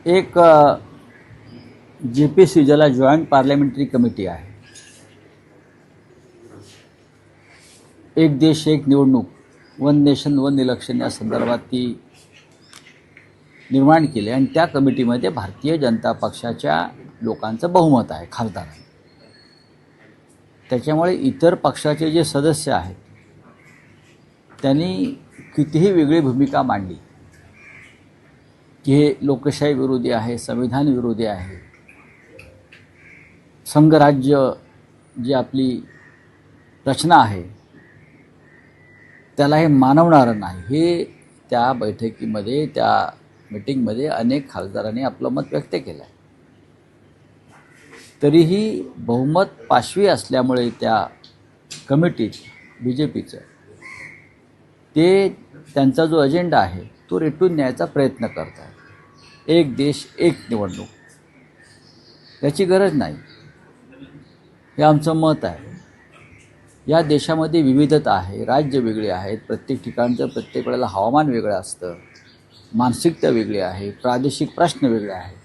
एक JPC ज्याला joint parliamentary committee आहे, एक देश एक निवडणूक, वन नेशन वन इलेक्शन या संदर्भात ती निर्माण केली आणि त्या कमिटीमध्ये भारतीय जनता पक्षाच्या लोकांचं बहुमत आहे, खासदार आहे. त्याच्यामुळे इतर पक्षाचे जे सदस्य आहेत त्यांनी कितीही वेगळी भूमिका मांडली की हे लोकशाही विरोधी आहे, संविधान विरोधी आहे, संघराज्य जी आपली रचना आहे त्याला हे मानवणारं नाही, हे त्या बैठकीमध्ये त्या मीटिंगमध्ये अनेक खासदारांनी आपलं मत व्यक्त केलं आहे. तरीही बहुमत पाशवी असल्यामुळे त्या कमिटीत BJPचं ते त्यांचा जो अजेंडा आहे तो रेटून न्यायचा प्रयत्न करत आहे. एक देश एक निवडणूक, याची गरज नाही, हे आमचं मत आहे. या देशामध्ये विविधता आहे, राज्य वेगळी आहेत, प्रत्येक ठिकाणचं प्रत्येक वेळेला हवामान वेगळं असतं, मानसिकता वेगळी आहे, प्रादेशिक प्रश्न वेगळे आहेत.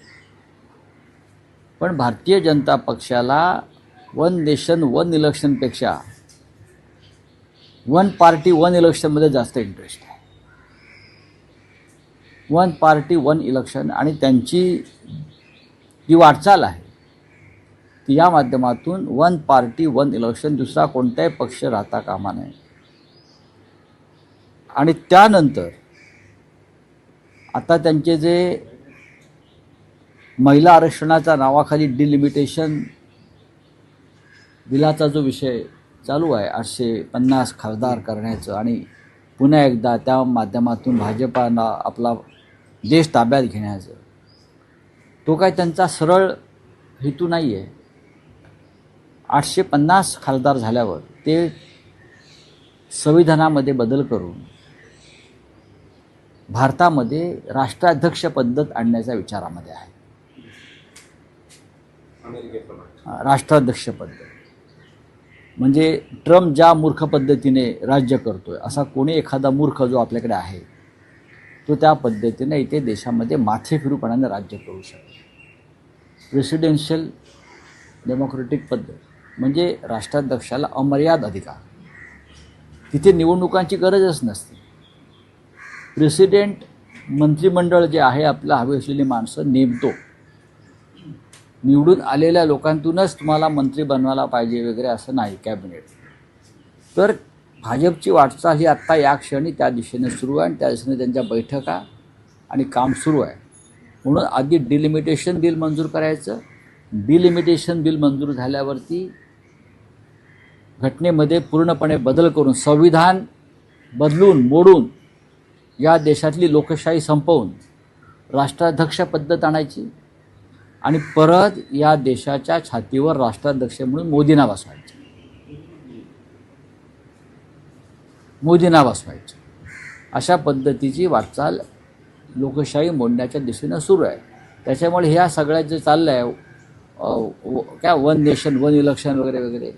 पण भारतीय जनता पक्षाला वन नेशन वन इलेक्शनपेक्षा वन पार्टी वन इलेक्शनमध्ये जास्त इंटरेस्ट आहे. वन पार्टी वन इलेक्शन आणि त्यांची जी वाटचाल आहे ती या माध्यमातून वन पार्टी वन इलेक्शन, दुसरा कोणताही पक्ष राहता कामा नये. आणि त्यानंतर आता त्यांचे जे महिला आरक्षणाच्या नावाखाली डिलिमिटेशन बिलाचा जो विषय चालू आहे, 850 खासदार करण्याचं आणि पुन्हा एकदा त्या माध्यमातून भाजपाला आपला देश ताब्यात घेण्याचं, तो काय त्यांचा सरळ हेतू नाही आहे. 850 खासदार झाल्यावर ते संविधानामध्ये बदल करून भारतामध्ये राष्ट्राध्यक्ष पद्धत आणण्याच्या विचारामध्ये आहे. राष्ट्राध्यक्ष पद्धत म्हणजे ट्रम्प ज्या मूर्ख पद्धतीने राज्य करतोय असा कोणी एखादा मूर्ख जो आपल्याकडे आहे तो त्या पद्धतीने इथे देशामध्ये माथेफिरूपणाने राज्य करू शकतो. प्रेसिडेन्शियल डेमोक्रेटिक पद्धत म्हणजे राष्ट्राध्यक्षाला अमर्याद अधिकार, तिथे निवडणुकांची गरजच नसते. प्रेसिडेंट मंत्रिमंडळ जे आहे आपलं हवी असलेली माणसं नेमतो, निवडून आलेल्या लोकांतूनच तुम्हाला मंत्री बनवायला पाहिजे वगैरे असं नाही कॅबिनेट. तर भाजपची वाटचाल ही आत्ता या क्षणी त्या दिशेने सुरू आहे आणि त्या दिशेने त्यांच्या बैठका आणि काम सुरू आहे. म्हणून आधी डिलिमिटेशन बिल मंजूर करायचं, डिलिमिटेशन बिल मंजूर झाल्यावरती घटनेमध्ये पूर्णपणे बदल करून संविधान बदलून मोडून या देशातली लोकशाही संपवून राष्ट्राध्यक्ष पद्धत आणायची आणि परत या देशाच्या छातीवर राष्ट्राध्यक्ष म्हणून मोदींना बसवायचं. अशा पद्धतीची वाटचाल लोकशाही मोडण्याच्या दिशेनं सुरू आहे. त्याच्यामुळे ह्या सगळ्यात जे चाललं आहे काय वन नेशन वन इलेक्शन वगैरे वगैरे,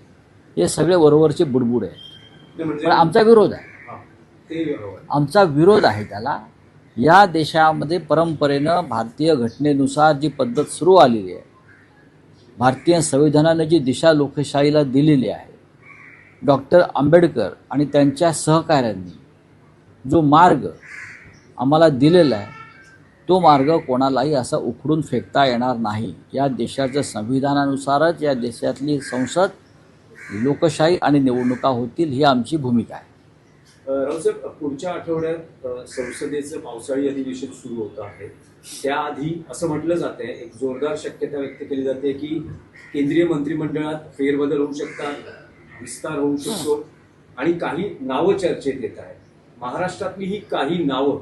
हे सगळे वरवरचे बुडबुड आहे. पण आमचा विरोध आहे, आमचा विरोध आहे त्याला. या देशामध्ये परंपरेनं भारतीय घटनेनुसार जी पद्धत सुरू आलेली आहे, भारतीय संविधानानं जी दिशा लोकशाहीला दिलेली आहे, डॉक्टर आंबेडकर आणि त्यांच्या सहकाऱ्यांनी जो मार्ग आम्हाला दिलेला आहे तो मार्ग कोणालाही असा उखडून फेकता येणार नाही. या देशाच्या संविधानानुसारच या देशातली संसद, लोकशाही आणि निवडणुका होतील, ही आमची भूमिका आहे. रावसाहेब, पुढच्या आठवड्यात संसदेचं पावसाळी अधिवेशन सुरू होतं आहे. त्याआधी असं म्हटलं जात आहे, एक जोरदार शक्यता व्यक्त केली जाते की केंद्रीय मंत्रिमंडळात फेरबदल होऊ शकतात, विस्तार होऊ शकतो आणि काही नावं चर्चेत येत आहेत. महाराष्ट्रातली ही काही नावं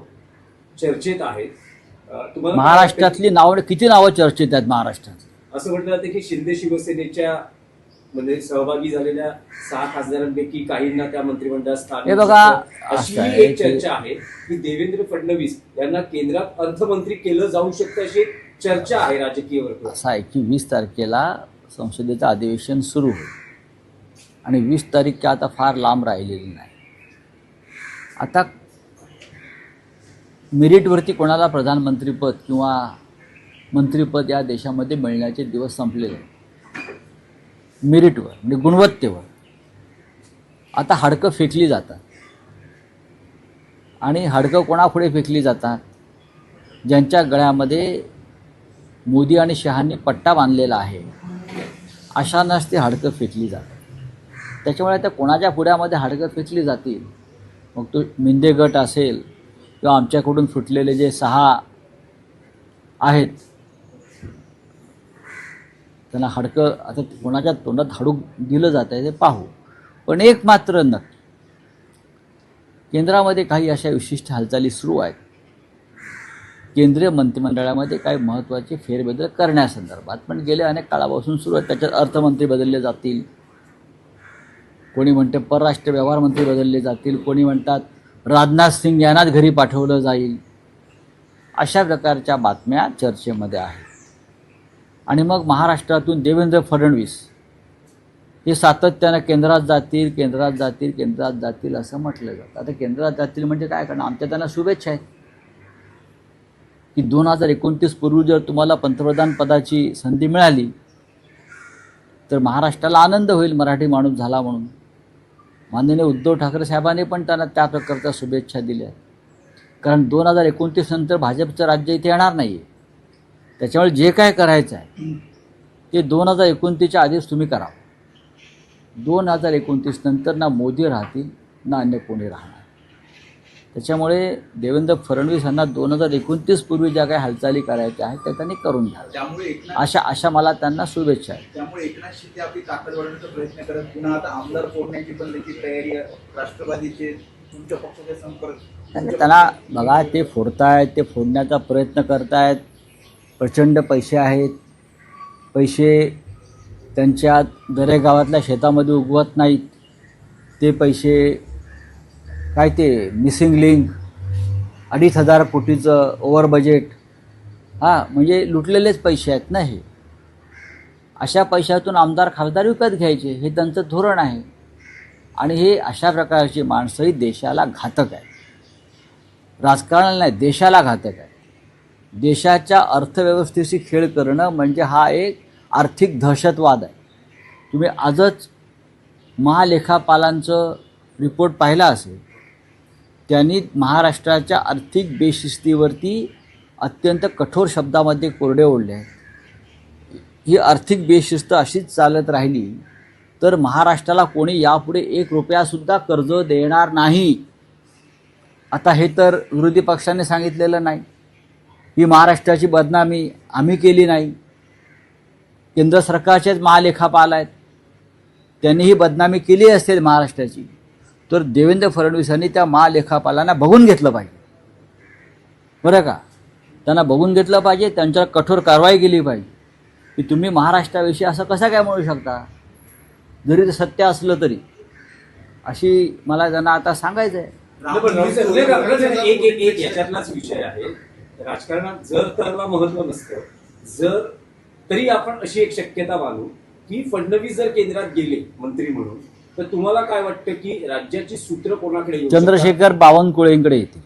चर्चेत आहेत. महाराष्ट्रातली नावं, किती नावं चर्चेत आहेत महाराष्ट्रात? असं म्हटलं जातं की शिंदे शिवसेनेच्या म्हणजे सहभागी झालेल्या 6 खासदारांपैकी काहींना त्या मंत्रिमंडळात स्थान. हे बघा, अशी एक चर्चा आहे की देवेंद्र फडणवीस यांना केंद्रात अर्थमंत्री केलं जाऊ शकतं, अशी चर्चा आहे राजकीय वर्तुळात. असं आहे की 20 तारखेला संसदेचं अधिवेशन सुरू होईल आणि 20 तारीख काय आता फार लांब राहिलेली नाही. आता मेरिटवरती कोणाला प्रधानमंत्रीपद किंवा मंत्रिपद या देशामध्ये मिळण्याचे दिवस संपलेले आहेत. मेरिटवर म्हणजे गुणवत्तेवर आता हाडकं फेकली जातात. आणि हाडकं कोणापुढे फेकली जातात? ज्यांच्या गळ्यामध्ये मोदी आणि शहांनी पट्टा बांधलेला आहे अशांनाच ती हाडकं फेकली जातात. त्याच्यामुळे आता कोणाच्या पुढ्यामध्ये हाडकं फेकली जातील, मग तो मिंदे गट असेल किंवा आमच्याकडून फुटलेले जे 6 आहेत त्यांना हाडकं आता कोणाच्या तोंडात हाडूक दिलं जात आहे ते पाहू. पण एक मात्र नक्की, केंद्रामध्ये काही अशा विशिष्ट हालचाली सुरू आहेत. केंद्रीय मंत्रिमंडळामध्ये काही महत्त्वाचे फेरबदल करण्यासंदर्भात पण गेले अनेक काळापासून सुरू आहेत. त्याच्यात अर्थमंत्री बदलले जातील, कोणी म्हणते परराष्ट्र व्यवहार मंत्री बदलले जातील, कोणी म्हणतात राजनाथ सिंग यांनाच घरी पाठवलं जाईल. अशा प्रकारच्या बातम्या चर्चेमध्ये आहेत. आणि मग महाराष्ट्रातून देवेंद्र फडणवीस हे सातत्यानं केंद्रात जातील, केंद्रात जातील, केंद्रात जातील असं म्हटलं जातं. आता केंद्रात जातील म्हणजे काय करणार? आमच्या त्यांना शुभेच्छा आहेत की 2029 पूर्वी जर तुम्हाला पंतप्रधान पदाची संधी मिळाली तर महाराष्ट्राला आनंद होईल मराठी माणूस झाला म्हणून. माननीय उद्धव ठाकरे साहेबांनी पण त्यांना त्या प्रकारच्या शुभेच्छा दिल्या. कारण 2029 नंतर भाजपचं राज्य इथे येणार नाही आहे. त्याच्यामुळे जे काय करायचं आहे ते 2029च्या आधीच तुम्ही करा. 2029 नंतर ना मोदी राहतील ना अन्य कोणी राहणार. त्याच्यामुळे देवेंद्र फडणवीस यांना 2029 पूर्वी ज्या काही हालचाली करायच्या आहेत त्या त्यांनी करून घ्याव्या. त्यामुळे अशा मला त्यांना शुभेच्छा आहेत. त्यामुळे एकनाथ शिंदे आपली ताकद वाढवण्याचा प्रयत्न करत पुन्हा आता आमदार फोडण्याची पण देखील तयारी आहे. राष्ट्रवादीचे तुमच्या पक्षाचे संपर्क त्यांना बघा, ते फोडतायत, ते फोडण्याचा प्रयत्न करतायत. प्रचंड पैसे आहेत. पैसे त्यांच्या दरेगावातल्या शेतामध्ये उगवत नाहीत. ते पैसे काय ते मिसिंग लिंक 2,500 कोटीचं ओव्हर बजेट, म्हणजे लुटलेलेच पैसे आहेत ना हे. अशा पैशातून आमदार खासदार विकत घ्यायचे हे त्यांचं धोरण आहे. आणि हे अशा प्रकारची माणसंही देशाला घातक आहे. राजकारणाला नाही, देशाला घातक आहे. देशाच्या अर्थव्यवस्थेशी खेळ करणं म्हणजे हा एक आर्थिक दहशतवाद आहे. तुम्ही आजच महालेखापालांचं रिपोर्ट पाहिला असेल. त्यांनी महाराष्ट्राच्या आर्थिक बेशिस्तीवरती अत्यंत कठोर शब्दामध्ये कोरडे ओढले आहेत. ही आर्थिक बेशिस्त अशीच चालत राहिली तर महाराष्ट्राला कोणी यापुढे 1 रुपयासुद्धा कर्ज देणार नाही. आता हे तर विरोधी पक्षाने सांगितलेलं नाही. ही महाराष्ट्राची बदनामी आम्ही केली नाही. केंद्र सरकारचेच महालेखापाल आहेत, त्यांनी ही बदनामी केली असेल महाराष्ट्राची तर देवेंद्र फडणवीसांनी त्या महालेखापालांना बघून घेतलं पाहिजे. बरं का? त्यांना बघून घेतलं पाहिजे, त्यांच्यावर कठोर कारवाई केली पाहिजे की तुम्ही महाराष्ट्राविषयी असं कसं काय म्हणू शकता, जरी ते सत्य असलं तरी. अशी मला त्यांना आता सांगायचं आहे. एक याच्यातलाच विषय आहे. राजकारणात जर त्याला महत्व नसतं, जर तरी आपण अशी एक शक्यता मानू की फडणवीस जर केंद्रात गेले मंत्री म्हणून तर तुम्हाला काय वाटतं की राज्याची सूत्र कोणाकडे येऊ शकतात? चंद्रशेखर बावनकुळेंकडे येतील.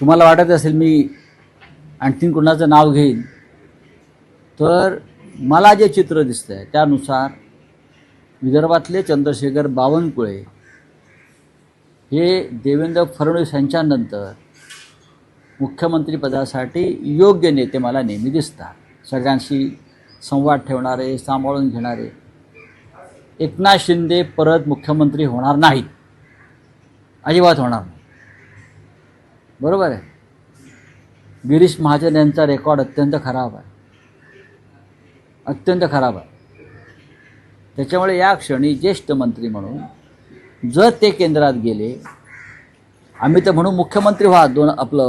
तुम्हाला वाटत असेल मी आणखीन कोणाचं नाव घेईन तर मला जे चित्र दिसतंय त्यानुसार विदर्भातले चंद्रशेखर बावनकुळे हे देवेंद्र फडणवीस यांच्यानंतर मुख्यमंत्रीपदासाठी योग्य नेते मला नेहमी दिसतात. सगळ्यांशी संवाद ठेवणारे, सांभाळून घेणारे. एकनाथ शिंदे परत मुख्यमंत्री होणार नाहीत, अजिबात होणार नाही. बरोबर आहे. गिरीश महाजन यांचा रेकॉर्ड अत्यंत खराब आहे, अत्यंत खराब आहे. त्याच्यामुळे या क्षणी ज्येष्ठ मंत्री म्हणून जर ते केंद्रात गेले, आम्ही तर म्हणू मुख्यमंत्री व्हा,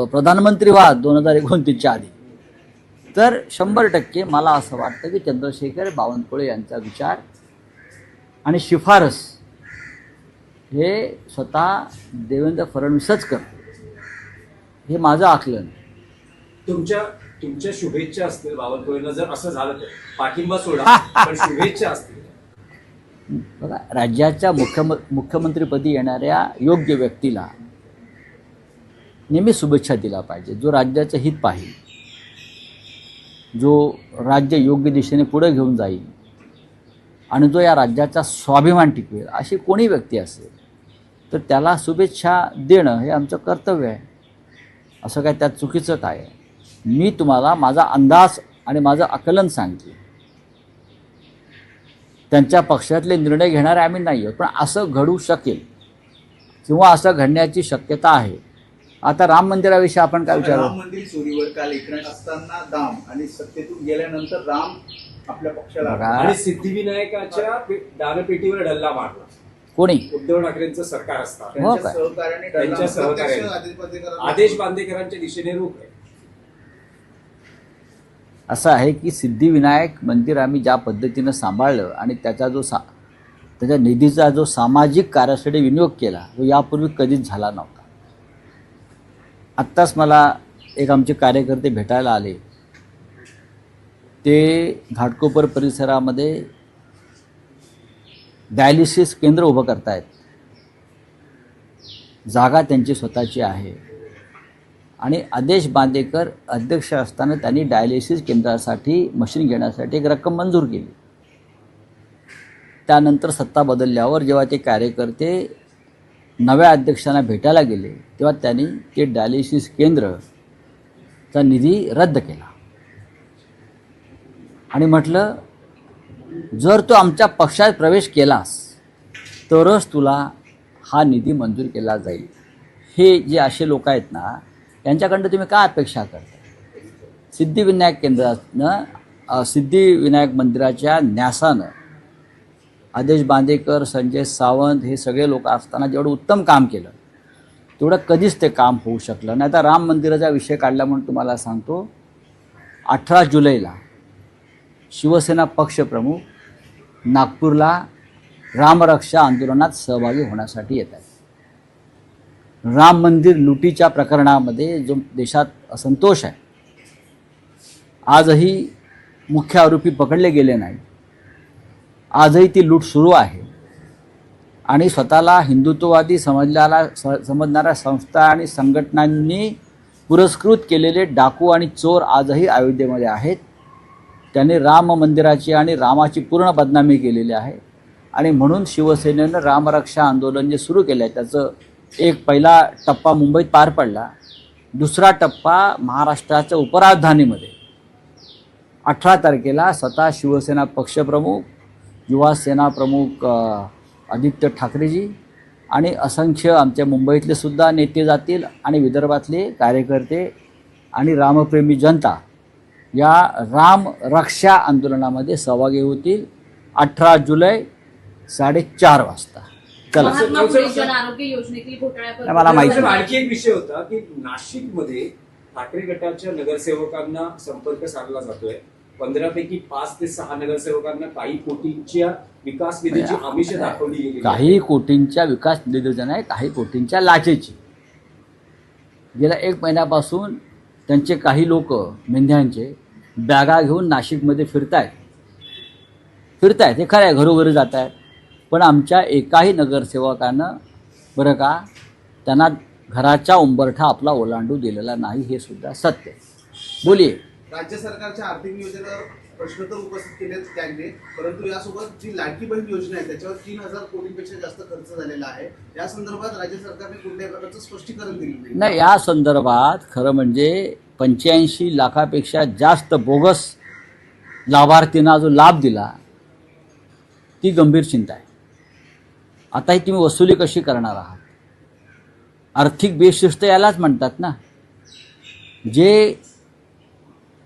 प्रधानमंत्री व्हा 2029च्या आधी, तर 100% मला असं वाटतं की चंद्रशेखर बावनकुळे यांचा विचार आणि शिफारस हे स्वतः देवेंद्र फडणवीसच करते. हे माझं आकलन. तुमच्या शुभेच्छा असतील बावनकुळेंना जर असं झालं तर, पाठिंबा सोडा पण शुभेच्छा असतील. बघा, राज्याच्या मुख्यमंत्रीपदी येणाऱ्या योग्य व्यक्तीला नेहमी शुभेच्छा दिला पाहिजे. जो राज्याचं हित पाहिल, जो राज्य योग्य दिशेने पुढे घेऊन जाईल आणि जो या राज्याचा स्वाभिमान टिकवेल, अशी कोणी व्यक्ती असेल तर त्याला शुभेच्छा देणं हे आमचं कर्तव्य आहे. असं काय त्यात चुकीचं काय आहे? मी तुम्हाला माझा अंदाज आणि माझं आकलन सांगितलं. त्यांच्या पक्षातले निर्णय घेणारे आम्ही नाही आहोत, पण असं घडू शकेल किंवा असं घडण्याची शक्यता आहे. आता राम मंदिराविषयी आपण काय विचारू? राम मंदिर चोरीवर काल एकनाथ असताना दाम आणि सत्तेतून गेल्यानंतर राम आपल्या पक्षाला बघा, आणि सिद्धिविनायकाच्या दानपेटीवर डल्ला मारला कोणी? उद्धव ठाकरेंचं सरकार असताना हो त्यांच्या काय? सहकार्याने त्यांच्या डल्ला- सहकार्याने आदेश बांदेकरांच्या दिशेने रूप आहे. असं आहे की सिद्धिविनायक मंदिर आम्ही ज्या पद्धतीनं सांभाळलं आणि त्याचा त्याच्या निधीचा जो सामाजिक कार्यासाठी विनियोग केला तो यापूर्वी कधीच झाला नव्हता. आत्ताच मला एक आमचे कार्यकर्ते भेटायला आले. ते घाटकोपर परिसरामध्ये डायलिसिस केंद्र उभं करतायत. जागा त्यांची स्वतःची आहे आणि आदेश बांदेकर अध्यक्ष असताना त्यांनी डायलिसिस केंद्रासाठी मशीन घेण्यासाठी एक रक्कम मंजूर केली. त्यानंतर सत्ता बदलल्यावर जेव्हा ते कार्यकर्ते नव्या अध्यक्षांना भेटायला गेले तेव्हा त्यांनी ते डायलिसिस केंद्रचा निधी रद्द केला आणि म्हटलं, जर तू आमच्या पक्षात प्रवेश केलास तरच तुला हा निधी मंजूर केला जाईल. हे जे असे लोक आहेत ना, त्यांच्याकडनं तुम्ही काय अपेक्षा करता? सिद्धिविनायक केंद्रातनं सिद्धिविनायक मंदिराच्या न्यासानं आदेश बांदेकर, संजय सावंत हे सगळे लोक असताना जेवढं उत्तम काम केलं तेवढं कधीच ते काम होऊ शकलं नाही. आता राम मंदिराचा विषय काढला म्हणून तुम्हाला सांगतो, 18 जुलैला शिवसेना पक्षप्रमुख नागपूरला रामरक्षा आंदोलनात सहभागी होण्यासाठी येत आहेत. राम मंदिर लुटीच्या प्रकरणामध्ये जो देशात असंतोष आहे, आजही मुख्य आरोपी पकडले गेले नाही, आजही ती लूट सुरू आहे आणि स्वतःला हिंदुत्ववादी समजणाऱ्या संस्था आणि संघटनांनी पुरस्कृत केलेले डाकू आणि चोर आजही अयोध्येमध्ये आहेत. त्यांनी राम मंदिराची आणि रामाची पूर्ण बदनामी केलेली आहे आणि म्हणून शिवसेनेनं रामरक्षा आंदोलन जे सुरू केलं आहे त्याचं एक पहिला टप्पा मुंबईत पार पडला. दुसरा टप्पा महाराष्ट्राच्या उपराजधानीमध्ये 18 तारखेला स्वतः शिवसेना पक्षप्रमुख, युवा सेना प्रमुख आदित्य ठाकरेजी आणि असंख्य आमच्या मुंबईतले सुद्धा नेते जातील आणि विदर्भातले कार्यकर्ते आणि रामप्रेमी जनता या राम रक्षा आंदोलनामध्ये सहभागी होतील 18 जुलै 4:30 वाजता. चला, महात्मा फुले जन आरोग्य योजनेतील घोटाळ्याबद्दल मला माहिती साहेब, आणखी एक विषय होता की नाशिकमध्ये ठाकरे गटाच्या नगरसेवकांना संपर्क साधला जातोय. 15 पैकी 5 ते 6 नगरसेवकांना काही कोटींच्या विकास निधीची आमिष दाखवली गेली. काही कोटींच्या विकास निधीची नाही, काही कोटींच्या लाचेची. गेल्या 1 महिन्यापासून त्यांचे काही लोक मेंढ्यांचे बॅगा घेऊन नाशिकमध्ये फिरतायत. हे खरं आहे, घरोघरी जात आहेत, पण आमच्या एकाही नगरसेवकानं बरं का त्यांना घराच्या उंबरठा आपला ओलांडू दिलेला नाही, हे सुद्धा सत्य. बोलिये. राज्य सरकारच्या आर्थिक नियोजनावर प्रश्न तर उपस्थित केलेत त्यांनी, परंतु यासोबत जी लाडकी बहीण योजना आहे त्याच्यावर 3000 कोटींपेक्षा जास्त खर्च झालेला आहे. या संदर्भात राज्य सरकारने कुठल्याही प्रकारचं स्पष्टीकरण दिलं नाही. या संदर्भात खरं म्हणजे 85 लाखापेक्षा जास्त बोगस लाभार्थींना जो लाभ दिला ती गंभीर चिंता आहे. आता ही तुम्ही वसुली कशी करणार आहात? आर्थिक बेशिस्त यालाच म्हणतात ना.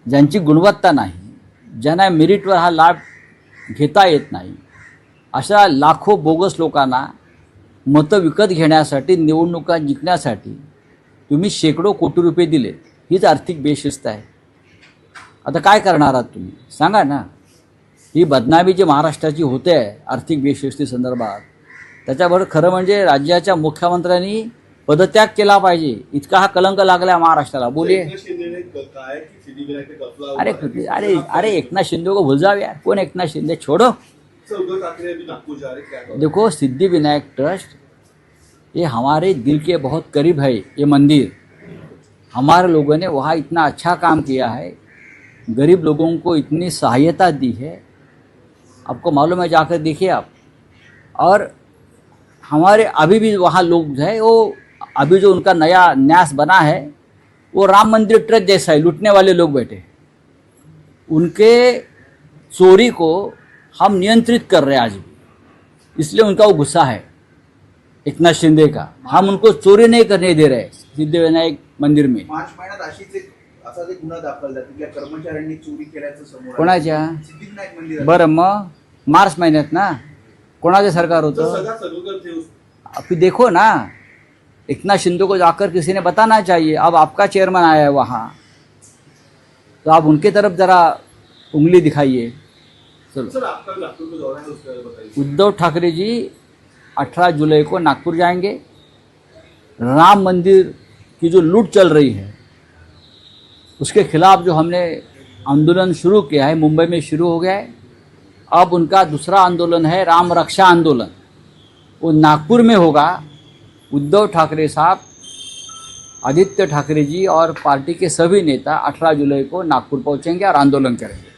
ज्यांची गुणवत्ता नाही, ज्यांना मेरिटवर हा लाभ घेता येत नाही, अशा लाखो बोगस लोकांना मतं विकत घेण्यासाठी, निवडणुका जिंकण्यासाठी तुम्ही शेकडो कोटी रुपये दिले. हीच आर्थिक बेशिस्त आहे. आता काय करणार आहात तुम्ही सांगा ना. ही बदनामी जी महाराष्ट्राची होते आहे आर्थिक बेशिस्ती संदर्भात, त्याच्याबरोबर खरं म्हणजे राज्याच्या मुख्यमंत्र्यांनी पदत्याग केला पाहिजे. इतका हा कलंक लागला आहे महाराष्ट्राला. बोलिये. अरे एकनाथ शिंदे को भूल जाओ यार. कौन एकनाथ शिंदे? छोड़ो. देखो, सिद्धिविनायक ट्रस्ट ये हमारे दिल के बहुत करीब है. ये मंदिर हमारे लोगों ने वहाँ इतना अच्छा काम किया है, गरीब लोगों को इतनी सहायता दी है, आपको मालूम है, जाकर देखिए आप। और हमारे अभी भी वहाँ लोग जो है वो अभी जो उनका नया न्यास बना है वो राम मंदिर ट्रस्ट जैसा है, लूटने वाले लोग बैठे, उनके चोरी को हम नियंत्रित कर रहे हैं आज भी, इसलिए उनका वो गुस्सा है एकनाथ शिंदे का। हम उनको चोरी नहीं करने दे रहे सिद्धिविनायक मंदिर में। मार्च महिन्यात असाच एक गुन्हा दाखल झाला, तिथल्या कर्मचाऱ्यांनी चोरी केल्याचं समोर आलं. कोणाच्या? सिद्धिविनायक मंदिरात. बरं, मग मार्च महिन्यात ना, कोणाचं सरकार होतं? अभी देखो ना, एकनाथ शिंदे को जाकर किसी ने बताना चाहिए। अब आपका चेयरमैन आया है वहाँ, तो आप उनके तरफ ज़रा उंगली दिखाइए। चलो, सर आपका नागपुर में दौरा है, उसका बताइए। उद्धव ठाकरे जी 18 जुलाई को नागपुर जाएंगे। राम मंदिर की जो लूट चल रही है उसके खिलाफ जो हमने आंदोलन शुरू किया है, मुंबई में शुरू हो गया है। अब उनका दूसरा आंदोलन है राम रक्षा आंदोलन, वो नागपुर में होगा। उद्धव ठाकरे साहब, आदित्य ठाकरे जी और पार्टी के सभी नेता 18 जुलाई को नागपुर पहुंचेंगे और आंदोलन करेंगे।